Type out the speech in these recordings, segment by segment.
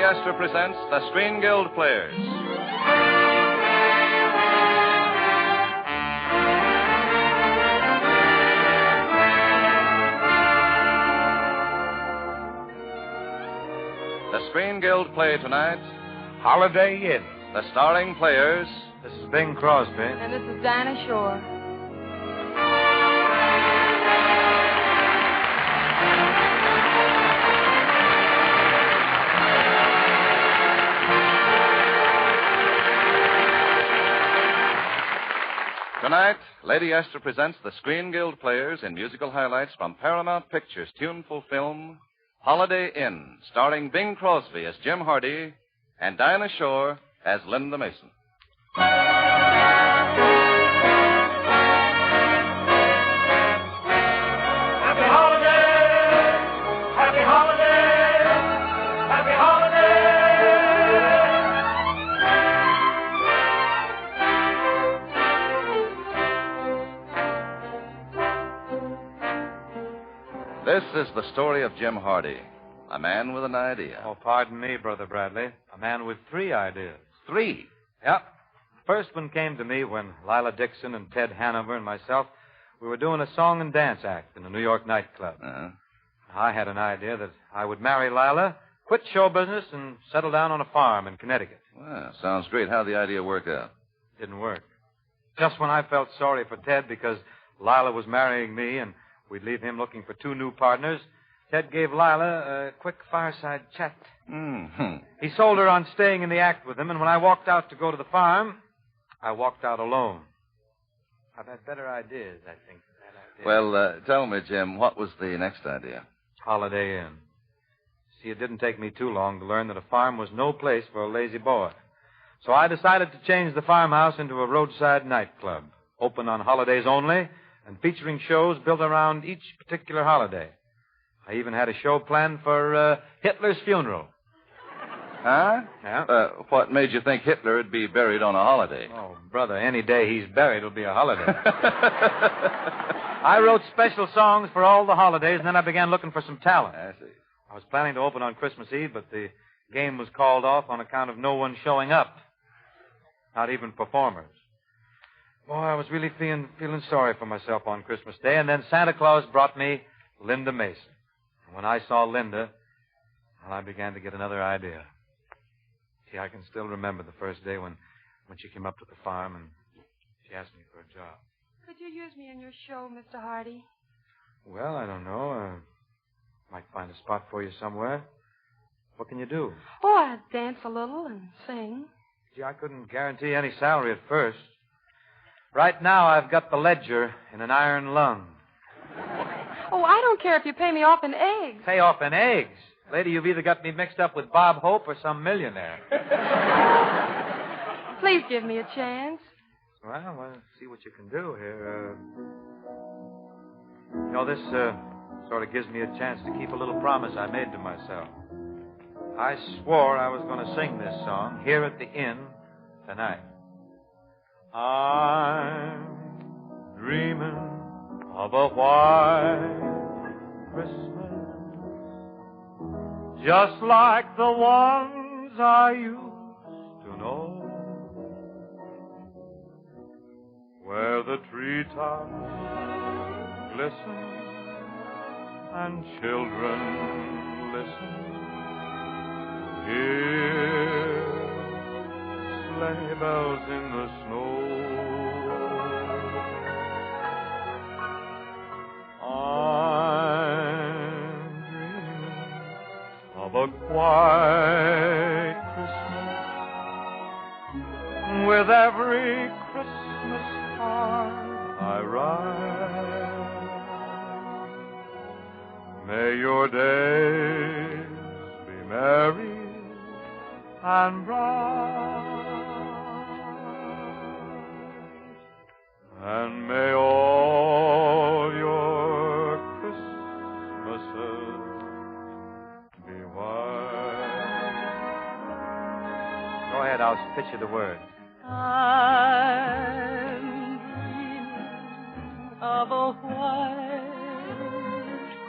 Astor presents the Screen Guild Players. The Screen Guild play tonight, Holiday Inn. the starring players. This is Bing Crosby. And this is Dinah Shore. Tonight, Lady Esther presents the Screen Guild Players in musical highlights from Paramount Pictures' tuneful film, Holiday Inn, starring Bing Crosby as Jim Hardy and Dinah Shore as Linda Mason. Happy holiday! Happy holiday! Happy holiday! This is the story of Jim Hardy, a man with an idea. Oh, pardon me, Brother Bradley. A man with 3 ideas. 3. Yep. First one came to me when Lila Dixon and Ted Hanover and myself, we were doing a song and dance act in a New York nightclub. Uh-huh. I had an idea that I would marry Lila, quit show business, and settle down on a farm in Connecticut. Well, sounds great. How'd the idea work out? Didn't work. Just when I felt sorry for Ted because Lila was marrying me and we'd leave him looking for 2 new partners, Ted gave Lila a quick fireside chat. Mm-hmm. He sold her on staying in the act with him, and when I walked out to go to the farm, I walked out alone. I've had better ideas, I think. Well, tell me, Jim, what was the next idea? Holiday Inn. See, it didn't take me too long to learn that a farm was no place for a lazy boy. So I decided to change the farmhouse into a roadside nightclub, open on holidays only, and featuring shows built around each particular holiday. I even had a show planned for Hitler's funeral. Huh? Yeah. What made you think Hitler would be buried on a holiday? Oh, brother, any day he's buried will be a holiday. I wrote special songs for all the holidays, and then I began looking for some talent. I see. I was planning to open on Christmas Eve, but the game was called off on account of no one showing up. Not even performers. Boy, I was really feeling sorry for myself on Christmas Day, and then Santa Claus brought me Linda Mason. And when I saw Linda, well, I began to get another idea. See, I can still remember the first day when she came up to the farm and she asked me for a job. Could you use me in your show, Mr. Hardy? Well, I don't know. Might find a spot for you somewhere. What can you do? Oh, I'd dance a little and sing. Gee, I couldn't guarantee any salary at first. Right now, I've got the ledger in an iron lung. Oh, I don't care if you pay me off in eggs. Pay off in eggs? Lady, you've either got me mixed up with Bob Hope or some millionaire. Please give me a chance. Well, let's see what you can do here. This sort of gives me a chance to keep a little promise I made to myself. I swore I was going to sing this song here at the inn tonight. I'm dreaming of a white Christmas, just like the ones I used to know, where the treetops glisten and children listen. Hear sleigh bells in the snow. I'm dreaming of a quiet Christmas. With every Christmas card I write, may your days be merry and bright, and may all your Christmases be white. Go ahead, I'll pitch you the words. I'm dreaming of a white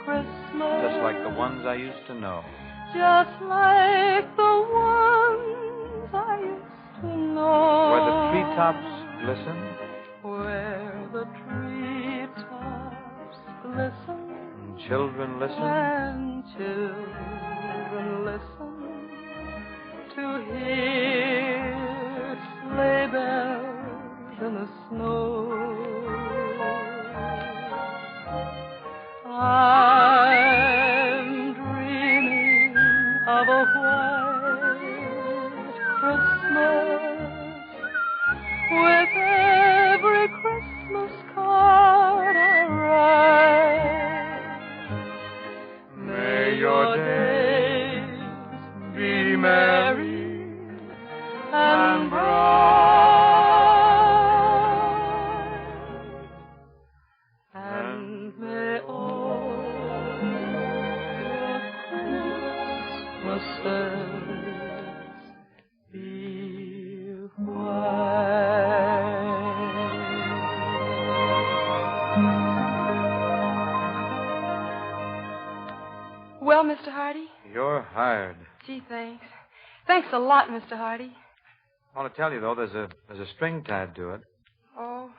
Christmas. Just like the ones I used to know. Just like the treetops glisten. Where the treetops glisten. And children listen. And children listen to hear sleigh bells in the snow. I'm dreaming of a white Christmas with every Christmas card I write. May your days be merry and bright, and may all your Christmases be white. Well, Mr. Hardy? You're hired. Gee, thanks. Thanks a lot, Mr. Hardy. I want to tell you, though, there's a string tied to it. Oh,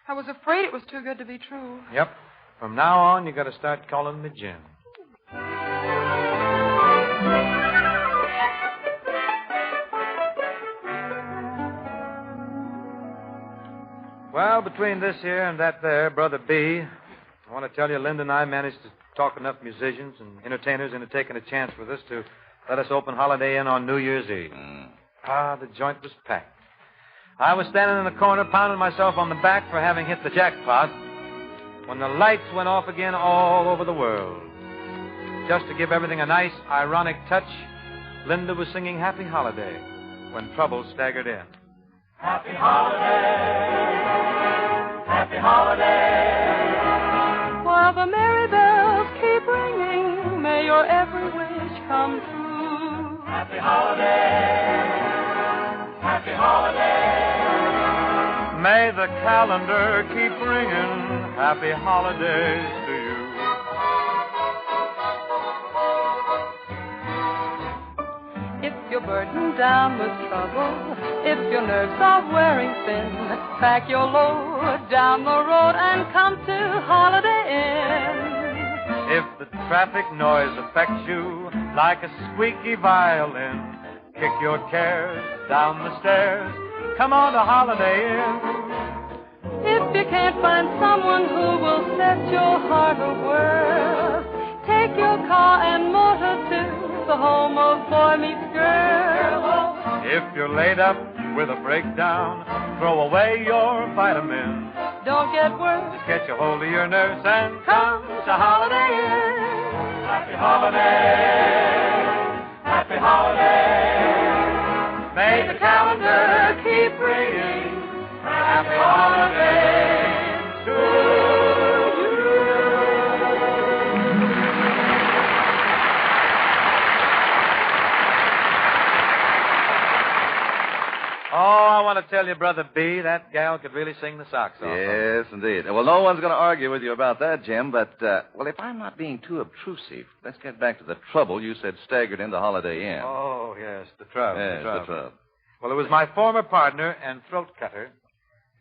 I was afraid it was too good to be true. Yep. From now on, you got to start calling me Jim. Well, between this here and that there, Brother B, I want to tell you, Linda and I managed to talk enough musicians and entertainers into taking a chance with us to let us open Holiday Inn on New Year's Eve. The joint was packed. I was standing in the corner pounding myself on the back for having hit the jackpot when the lights went off again all over the world. Just to give everything a nice, ironic touch, Linda was singing Happy Holiday when trouble staggered in. Happy Holiday, Happy Holiday. While the merry bells keep ringing, may your every wish come true. Happy Holiday, Happy Holiday. May the calendar keep ringing Happy Holidays to you. If you're burdened down with trouble, if your nerves are wearing thin, pack your load down the road and come to Holiday Inn. If the traffic noise affects you like a squeaky violin, kick your cares down the stairs, come on to Holiday Inn. If you can't find someone who will set your heart awhirl, take your car and motor to the home of boy meets girl. If you're laid up with a breakdown, throw away your vitamins. Don't get worse. Just get your hold of your nurse and come to Holiday Inn. Happy Holiday, Happy Holiday. May the calendar keep ringing Happy Holiday to you. Oh, I want to tell you, Brother B, that gal could really sing the socks off. Yes, indeed. Well, no one's going to argue with you about that, Jim, but, well, if I'm not being too obtrusive, let's get back to the trouble you said staggered into Holiday Inn. Oh, yes, the trouble. Yes, the trouble. Well, it was my former partner and throat cutter,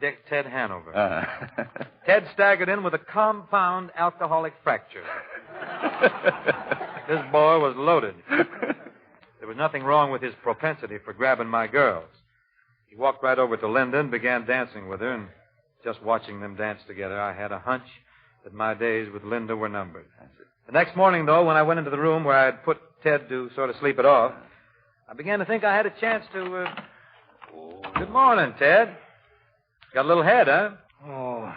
Dick Ted Hanover. Ted staggered in with a compound alcoholic fracture. This boy was loaded. There was nothing wrong with his propensity for grabbing my girls. He walked right over to Linda and began dancing with her, and just watching them dance together, I had a hunch that my days with Linda were numbered. The next morning, though, when I went into the room where I had put Ted to sort of sleep it off, I began to think I had a chance to, Good morning, Ted. Got a little head, huh? Oh.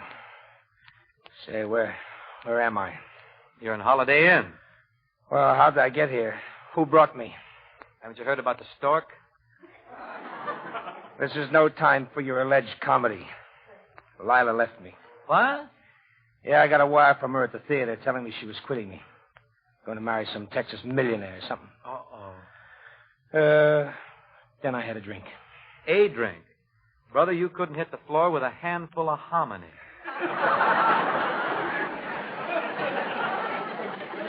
Say, where am I? You're in Holiday Inn. Well, how did I get here? Who brought me? Haven't you heard about the stork? This is no time for your alleged comedy. Lila left me. What? Yeah, I got a wire from her at the theater telling me she was quitting me. Going to marry some Texas millionaire or something. Uh-oh. Then I had a drink. A drink? Brother, you couldn't hit the floor with a handful of hominy.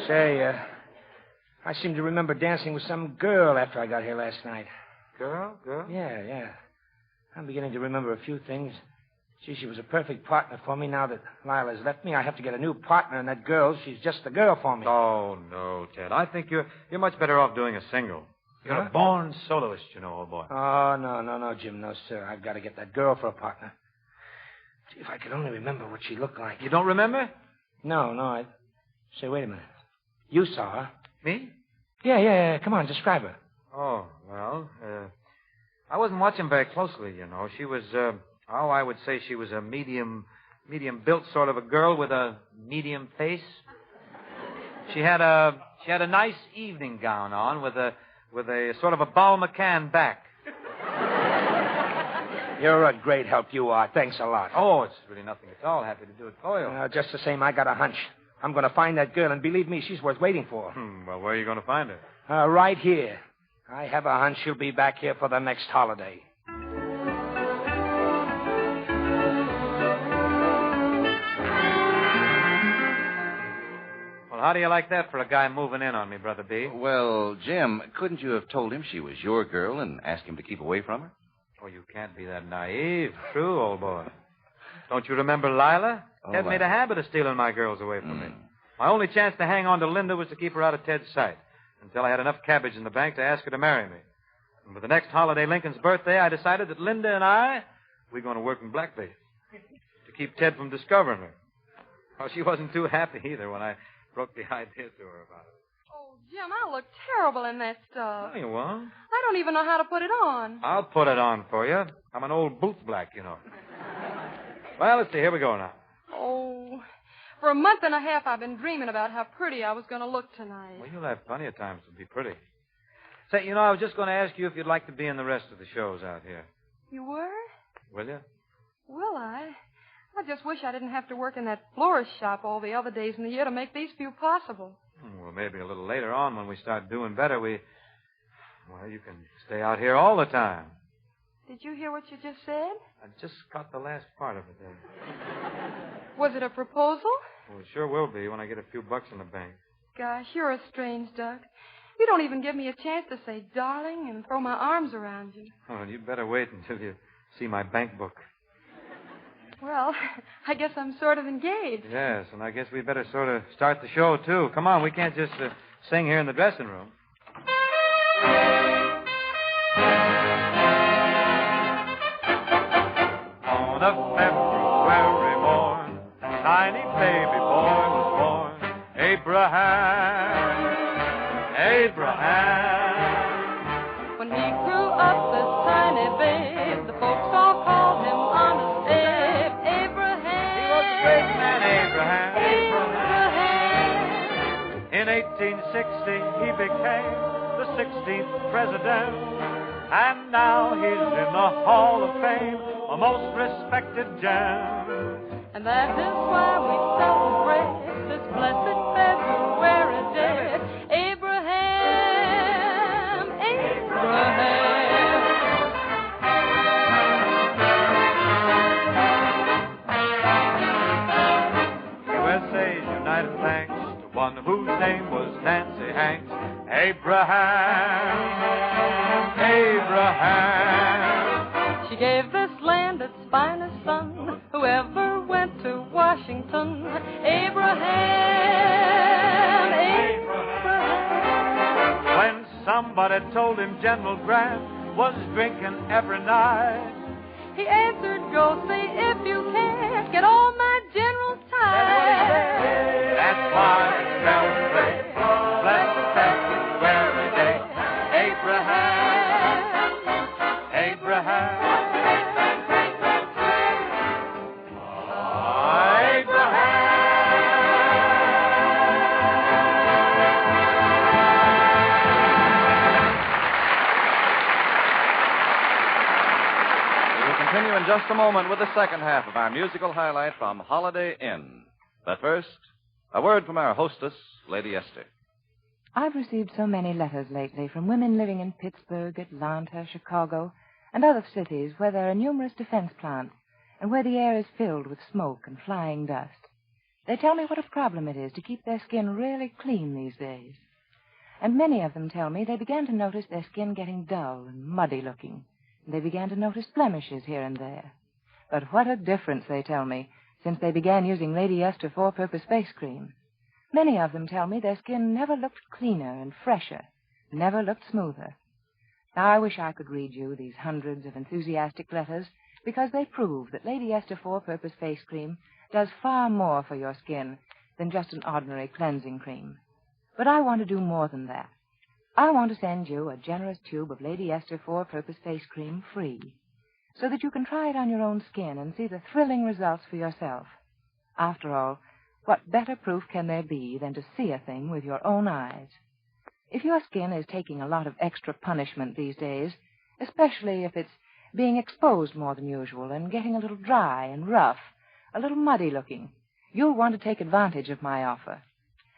Say, I seem to remember dancing with some girl after I got here last night. Girl? Yeah. I'm beginning to remember a few things. Gee, she was a perfect partner for me. Now that Lila's left me, I have to get a new partner, and that girl, she's just the girl for me. Oh, no, Ted. I think you're much better off doing a single. You're a born soloist, you know, old boy. Oh, no, Jim. No, sir. I've got to get that girl for a partner. Gee, if I could only remember what she looked like. You don't remember? No. Say, wait a minute. You saw her. Me? Yeah. Come on, describe her. Oh, well, I wasn't watching very closely, you know. She was, I would say she was a medium-built sort of a girl with a medium face. She had a nice evening gown on with a sort of a Bal McCann back. You're a great help, you are. Thanks a lot. Oh, it's really nothing at all. Happy to do it for you. Just the same, I got a hunch. I'm going to find that girl, and believe me, she's worth waiting for. Well, where are you going to find her? Right here. I have a hunch she'll be back here for the next holiday. Well, how do you like that for a guy moving in on me, Brother B? Well, Jim, couldn't you have told him she was your girl and asked him to keep away from her? Oh, you can't be that naive. True, old boy. Don't you remember Lila? Ted made a habit of stealing my girls away from me. My only chance to hang on to Linda was to keep her out of Ted's sight until I had enough cabbage in the bank to ask her to marry me. And for the next holiday, Lincoln's birthday, I decided that Linda and we're going to work in blackface to keep Ted from discovering her. Well, she wasn't too happy either when I broke the idea to her about it. Oh, Jim, I look terrible in that stuff. No, you won't. I don't even know how to put it on. I'll put it on for you. I'm an old boot black, you know. Well, let's see. Here we go now. Oh, for a month and a half I've been dreaming about how pretty I was going to look tonight. Well, you'll have plenty of times to be pretty. Say, you know, I was just going to ask you if you'd like to be in the rest of the shows out here. You were? Will you? Will I? I just wish I didn't have to work in that florist shop all the other days in the year to make these few possible. Well, maybe a little later on when we start doing better, you can stay out here all the time. Did you hear what you just said? I just got the last part of it there. Was it a proposal? Well, it sure will be when I get a few bucks in the bank. Gosh, you're a strange duck. You don't even give me a chance to say darling and throw my arms around you. Oh, you'd better wait until you see my bank book. Well, I guess I'm sort of engaged. Yes, and I guess we better sort of start the show, too. Come on, we can't just sing here in the dressing room. On a February morn, a tiny baby boy was born. Abraham. When he grew up, this tiny babe, the folks all called him Honest Abe. Abraham. He was a great man, Abraham. In 1860, he became the 16th president. And now he's in the Hall of Fame, a most respected gem. And that is why we celebrate this blessed February day. USA's united thanks to one whose name was Nancy Hanks. Abraham. She gave this land its finest son, whoever went to Washington. Abraham. When somebody told him General Grant was drinking every night, he answered, go see if you can get all my general's time. That's why we celebrate blessed February day. Abraham. Continue in just a moment with the second half of our musical highlight from Holiday Inn. But first, a word from our hostess, Lady Esther. I've received so many letters lately from women living in Pittsburgh, Atlanta, Chicago, and other cities where there are numerous defense plants and where the air is filled with smoke and flying dust. They tell me what a problem it is to keep their skin really clean these days. And many of them tell me they began to notice their skin getting dull and muddy looking, They began to notice blemishes here and there. But what a difference, they tell me, since they began using Lady Esther four-purpose face cream. Many of them tell me their skin never looked cleaner and fresher, never looked smoother. Now, I wish I could read you these hundreds of enthusiastic letters, because they prove that Lady Esther four-purpose face cream does far more for your skin than just an ordinary cleansing cream. But I want to do more than that. I want to send you a generous tube of Lady Esther four-purpose face cream free, so that you can try it on your own skin and see the thrilling results for yourself. After all, what better proof can there be than to see a thing with your own eyes? If your skin is taking a lot of extra punishment these days, especially if it's being exposed more than usual and getting a little dry and rough, a little muddy looking, you'll want to take advantage of my offer.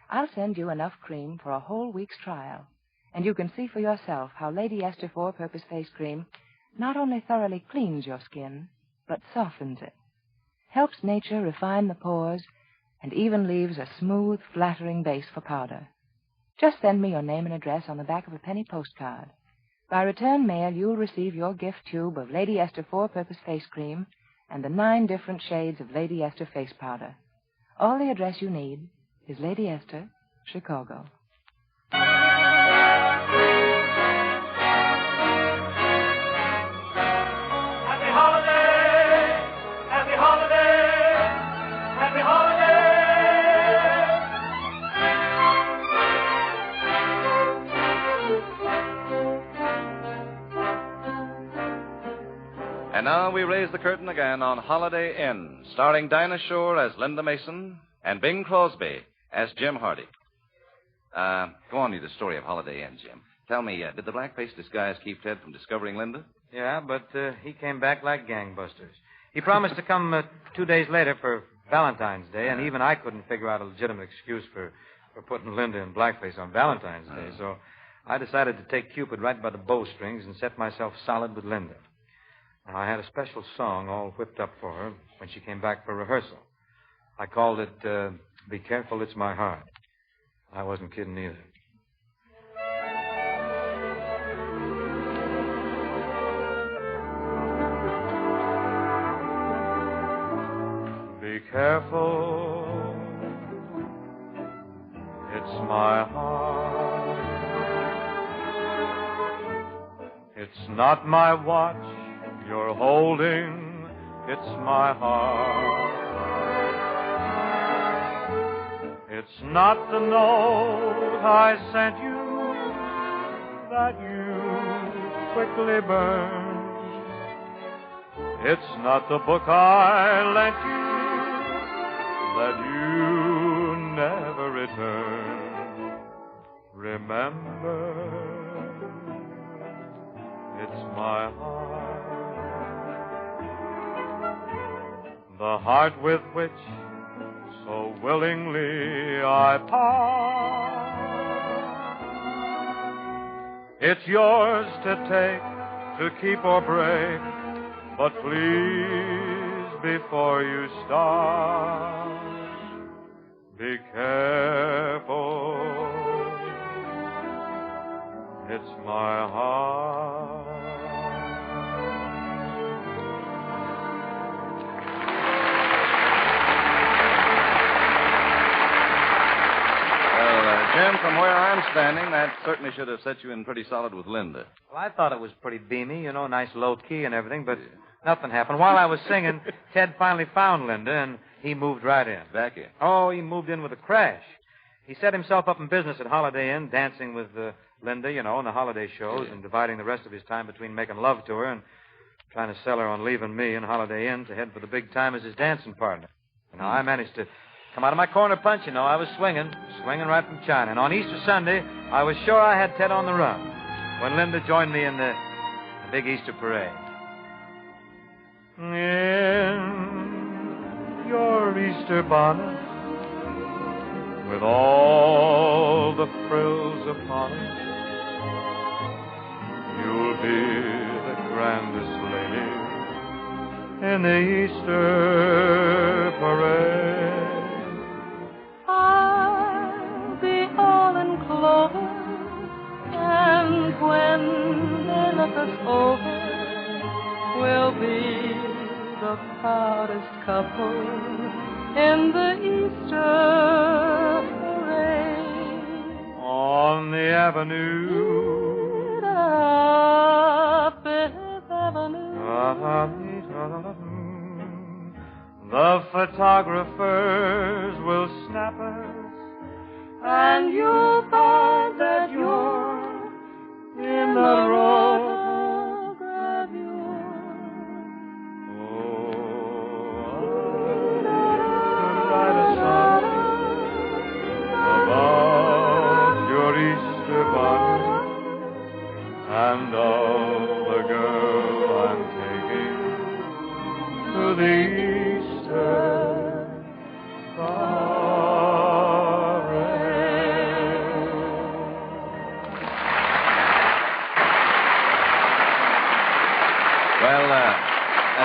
I'll send you enough cream for a whole week's trial, and you can see for yourself how Lady Esther four-purpose face cream not only thoroughly cleans your skin, but softens it, helps nature refine the pores, and even leaves a smooth, flattering base for powder. Just send me your name and address on the back of a penny postcard. By return mail, you'll receive your gift tube of Lady Esther four-purpose face cream and the 9 different shades of Lady Esther face powder. All the address you need is Lady Esther, Chicago. Happy holiday! Happy holiday! Happy holiday! And now we raise the curtain again on Holiday Inn, starring Dinah Shore as Linda Mason and Bing Crosby as Jim Hardy. Go on with the story of Holiday Inn, Jim. Tell me, did the blackface disguise keep Ted from discovering Linda? Yeah, but he came back like gangbusters. He promised to come 2 days later for Valentine's Day, and even I couldn't figure out a legitimate excuse for putting Linda in blackface on Valentine's Day, so I decided to take Cupid right by the bowstrings and set myself solid with Linda. And I had a special song all whipped up for her when she came back for rehearsal. I called it, Be Careful, It's My Heart. I wasn't kidding either. Be careful, it's my heart. It's not my watch you're holding, it's my heart. It's not the note I sent you that you quickly burned. It's not the book I lent you that you never returned. Remember, it's my heart. The heart with which so willingly I part. It's yours to take, to keep or break, but please, before you start, be careful. It's my heart. Jim, from where I'm standing, that certainly should have set you in pretty solid with Linda. Well, I thought it was pretty beamy, nice low key and everything, but nothing happened. While I was singing, Ted finally found Linda, and he moved right in. Back in? Oh, he moved in with a crash. He set himself up in business at Holiday Inn, dancing with Linda, in the holiday shows, and dividing the rest of his time between making love to her and trying to sell her on leaving me in Holiday Inn to head for the big time as his dancing partner. I managed to come out of my corner punch, I was swinging right from China. And on Easter Sunday, I was sure I had Ted on the run when Linda joined me in the big Easter parade. In your Easter bonnet, with all the frills upon it, you'll be the grandest lady in the Easter parade. I'll be all in clover, and when they look us over, will be the proudest couple in the Easter parade. On the avenue. Up Fifth Avenue. The photographers will snap us, And you'll find that you're in the row. And of the girl I'm taking to the Easter parade. Well,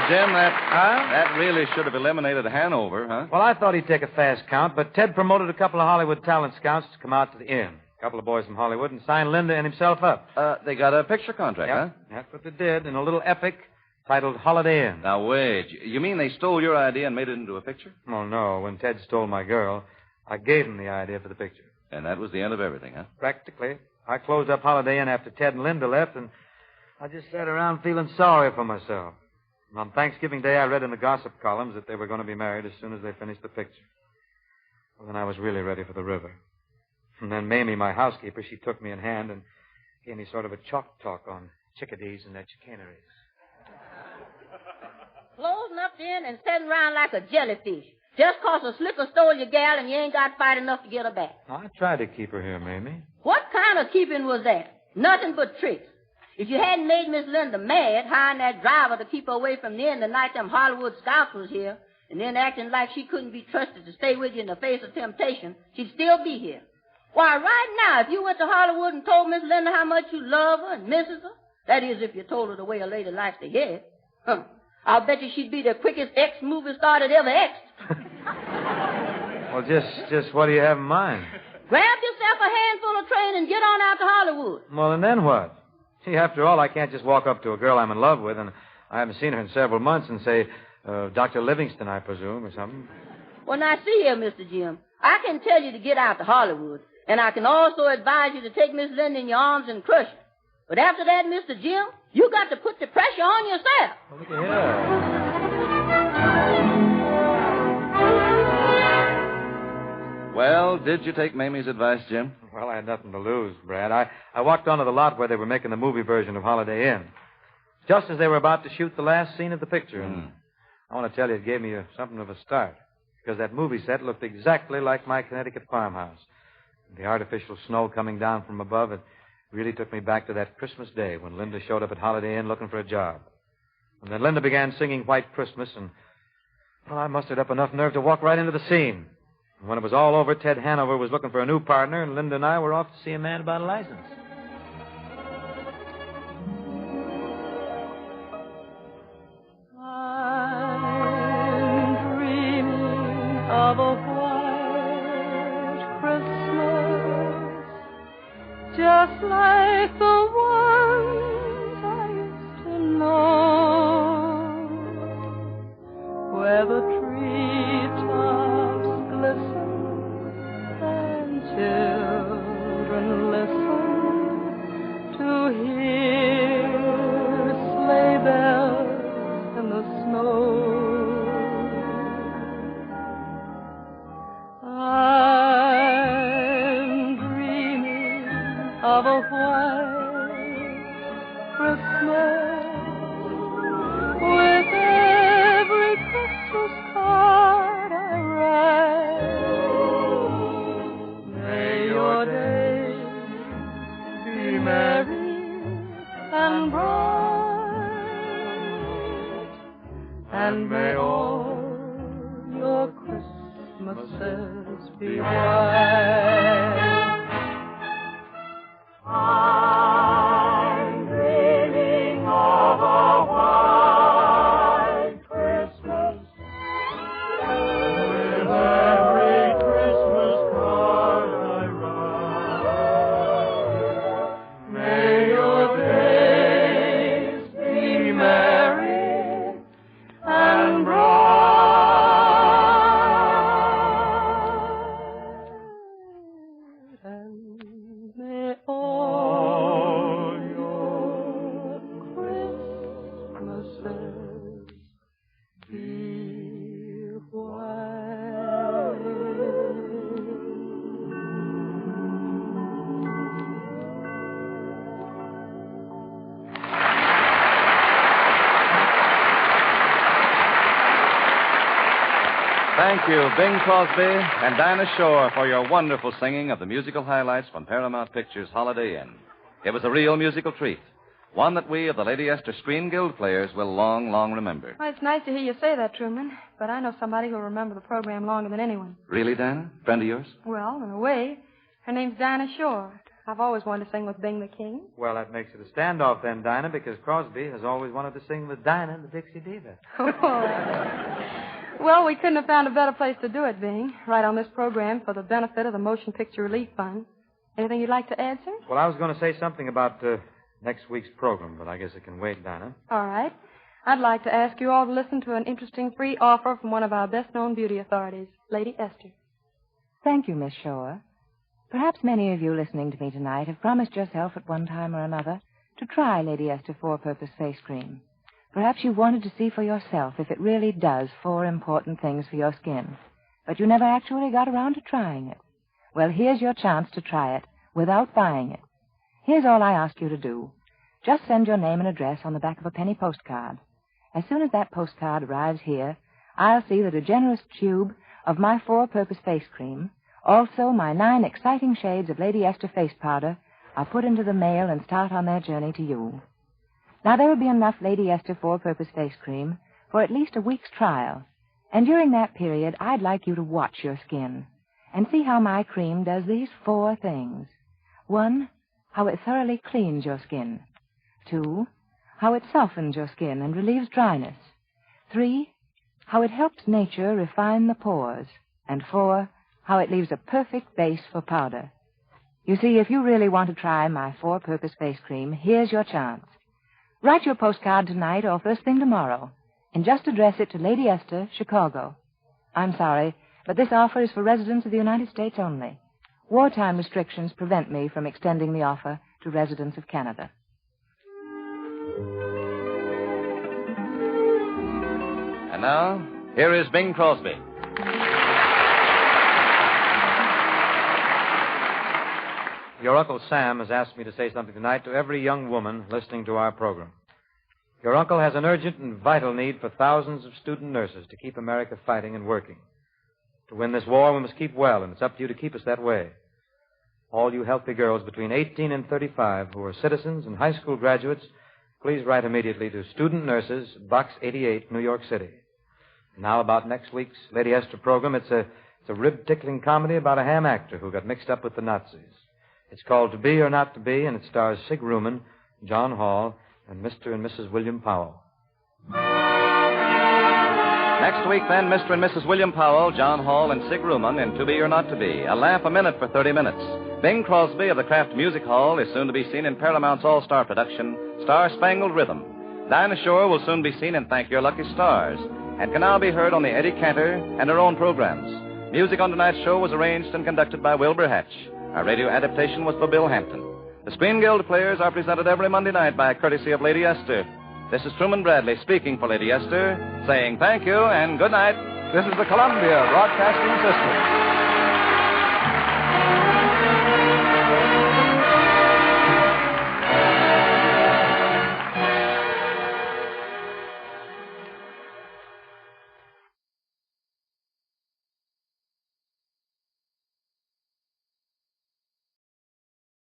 Jim, that really should have eliminated Hanover, huh? Well, I thought he'd take a fast count, but Ted promoted a couple of Hollywood talent scouts to come out to the inn. A couple of boys from Hollywood and signed Linda and himself up. They got a picture contract, huh? That's what they did in a little epic titled Holiday Inn. Now, wait. You mean they stole your idea and made it into a picture? Oh, no. When Ted stole my girl, I gave him the idea for the picture. And that was the end of everything, huh? Practically. I closed up Holiday Inn after Ted and Linda left, and I just sat around feeling sorry for myself. And on Thanksgiving Day, I read in the gossip columns that they were going to be married as soon as they finished the picture. Well, then I was really ready for the river. And then Mamie, my housekeeper, she took me in hand and gave me sort of a chalk talk on chickadees and their chicaneries. Closing up in and sitting around like a jellyfish. Just 'cause a slicker stole your gal and you ain't got fight enough to get her back. I tried to keep her here, Mamie. What kind of keeping was that? Nothing but tricks. If you hadn't made Miss Linda mad, hiring that driver to keep her away from the inn the night them Hollywood scouts was here, and then acting like she couldn't be trusted to stay with you in the face of temptation, she'd still be here. Why, right now, if you went to Hollywood and told Miss Linda how much you love her and misses her, that is, if you told her the way a lady likes to hear it, I'll bet you she'd be the quickest ex-movie star that ever exed. Well, just what do you have in mind? Grab yourself a handful of train and get on out to Hollywood. Well, and then what? See, after all, I can't just walk up to a girl I'm in love with, and I haven't seen her in several months, and say, Dr. Livingston, I presume, or something. Well, now, see here, Mr. Jim. I can tell you to get out to Hollywood, and I can also advise you to take Miss Linda in your arms and crush her. But after that, Mr. Jim, you got to put the pressure on yourself. Well, look at here. Well, did you take Mamie's advice, Jim? Well, I had nothing to lose, Brad. I walked onto the lot where they were making the movie version of Holiday Inn, just as they were about to shoot the last scene of the picture. And I want to tell you, it gave me something of a start, because that movie set looked exactly like my Connecticut farmhouse. The artificial snow coming down from above, it really took me back to that Christmas day when Linda showed up at Holiday Inn looking for a job. And then Linda began singing White Christmas, and, well, I mustered up enough nerve to walk right into the scene. And when it was all over, Ted Hanover was looking for a new partner, and Linda and I were off to see a man about a license. I'm dreaming of a white Christmas, just like the ones I used to know, where the treetops glisten and children listen to hear sleigh bells in the snow. I'm dreaming of a white Christmas with every Christmas card I write. May your days be merry and bright, and may all your Christmases be white. I'm dreaming of a white Christmas with every Christmas card I write. May your days be merry Thank you, Bing Crosby and Dinah Shore, for your wonderful singing of the musical highlights from Paramount Pictures' Holiday Inn. It was a real musical treat, one that we of the Lady Esther Screen Guild players will long, long remember. Well, it's nice to hear you say that, Truman, but I know somebody who'll remember the program longer than anyone. Really, Dinah? Friend of yours? Well, in a way. Her name's Dinah Shore. I've always wanted to sing with Bing the King. Well, that makes it a standoff then, Dinah, because Crosby has always wanted to sing with Dinah, the Dixie Diva. Well, we couldn't have found a better place to do it, Bing. Right on this program for the benefit of the Motion Picture Relief Fund. Anything you'd like to add, sir? Well, I was going to say something about next week's program, but I guess it can wait, Dinah. All right. I'd like to ask you all to listen to an interesting free offer from one of our best-known beauty authorities, Lady Esther. Thank you, Miss Shore. Perhaps many of you listening to me tonight have promised yourself at one time or another to try Lady Esther Four-Purpose Face Cream. Perhaps you wanted to see for yourself if it really does 4 important things for your skin, but you never actually got around to trying it. Well, here's your chance to try it without buying it. Here's all I ask you to do. Just send your name and address on the back of a penny postcard. As soon as that postcard arrives here, I'll see that a generous tube of my Four-Purpose Face Cream, also my 9 exciting shades of Lady Esther Face Powder, are put into the mail and start on their journey to you. Now, there will be enough Lady Esther Four-Purpose Face Cream for at least a week's trial. And during that period, I'd like you to watch your skin and see how my cream does these 4 things. 1, how it thoroughly cleans your skin. 2, how it softens your skin and relieves dryness. 3, how it helps nature refine the pores. And 4, how it leaves a perfect base for powder. You see, if you really want to try my Four-Purpose Face Cream, here's your chance. Write your postcard tonight or first thing tomorrow, and just address it to Lady Esther, Chicago. I'm sorry, but this offer is for residents of the United States only. Wartime restrictions prevent me from extending the offer to residents of Canada. And now, here is Bing Crosby. Your Uncle Sam has asked me to say something tonight to every young woman listening to our program. Your uncle has an urgent and vital need for thousands of student nurses to keep America fighting and working. To win this war, we must keep well, and it's up to you to keep us that way. All you healthy girls between 18 and 35 who are citizens and high school graduates, please write immediately to Student Nurses, Box 88, New York City. Now about next week's Lady Esther program. It's a rib-tickling comedy about a ham actor who got mixed up with the Nazis. It's called To Be or Not to Be, and it stars Sig Ruman, John Hall, and Mr. and Mrs. William Powell. Next week, then, Mr. and Mrs. William Powell, John Hall, and Sig Ruman in To Be or Not to Be. A laugh a minute for 30 minutes. Bing Crosby of the Kraft Music Hall is soon to be seen in Paramount's all-star production, Star Spangled Rhythm. Dinah Shore will soon be seen in Thank Your Lucky Stars, and can now be heard on the Eddie Cantor and her own programs. Music on tonight's show was arranged and conducted by Wilbur Hatch. Our radio adaptation was for Bill Hampton. The Screen Guild players are presented every Monday night by courtesy of Lady Esther. This is Truman Bradley speaking for Lady Esther, saying thank you and good night. This is the Columbia Broadcasting System.